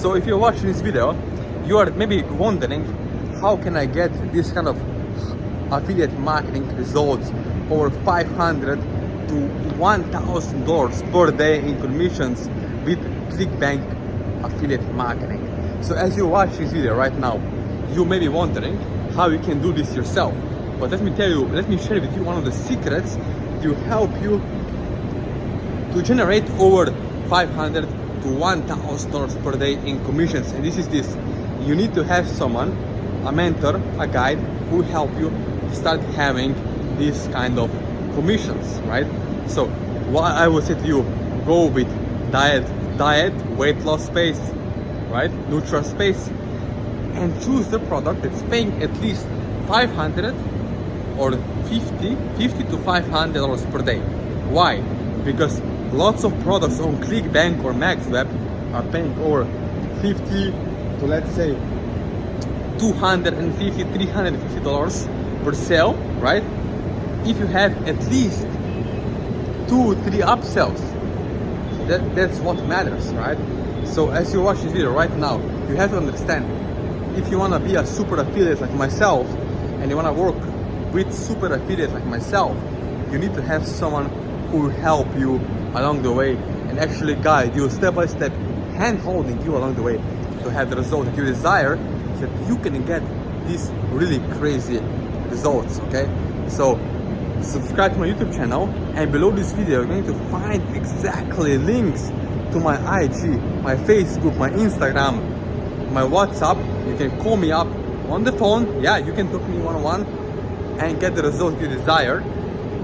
So if you're watching this video, you are maybe wondering, how can I get this kind of affiliate marketing results over $500 to $1,000 per day in commissions with Clickbank affiliate marketing? So as you watch this video right now, you may be wondering how you can do this yourself. But let me share with you one of the secrets to help you to generate over $500 to $1,000 per day in commissions. And this is this: you need to have someone, a mentor, a guide, who help you start having this kind of commissions, right? So what I would say to you, go with diet, weight loss space, right? Neutral space, and choose the product that's paying at least $500 or $50 to $500 per day. Why? Because lots of products on Clickbank or MaxWeb are paying over $50 to, let's say, $250, $350 per sale, right? If you have at least 2-3 upsells, that's what matters, right? So as you watch this video right now, you have to understand, if you want to be a super affiliate like myself and you want to work with super affiliates like myself, you need to have someone who will help you along the way and actually guide you step by step, hand holding you along the way to have the result that you desire, so that you can get these really crazy results. Okay, so subscribe to my YouTube channel, and below this video you're going to find exactly links to my IG, my Facebook, my Instagram, my WhatsApp. You can call me up on the phone. Yeah, you can talk to me one-on-one and get the results you desire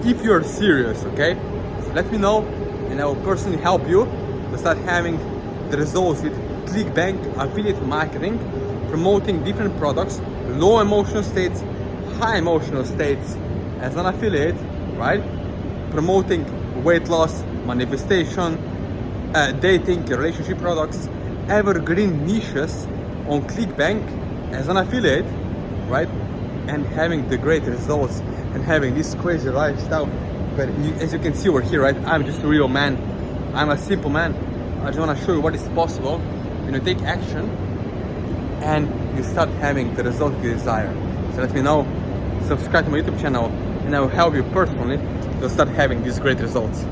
if you're serious. Okay, so let me know and I will personally help you to start having the results with Clickbank affiliate marketing, promoting different products, low emotional states, high emotional states as an affiliate, right? Promoting weight loss, manifestation, dating, relationship products, evergreen niches on Clickbank as an affiliate, right? And having the great results and having this crazy lifestyle. But as you can see over here, right, I'm just a real man. I'm a simple man. I just want to show you what is possible when you take action and you start having the result you desire. So let me know, subscribe to my YouTube channel, and I will help you personally to start having these great results.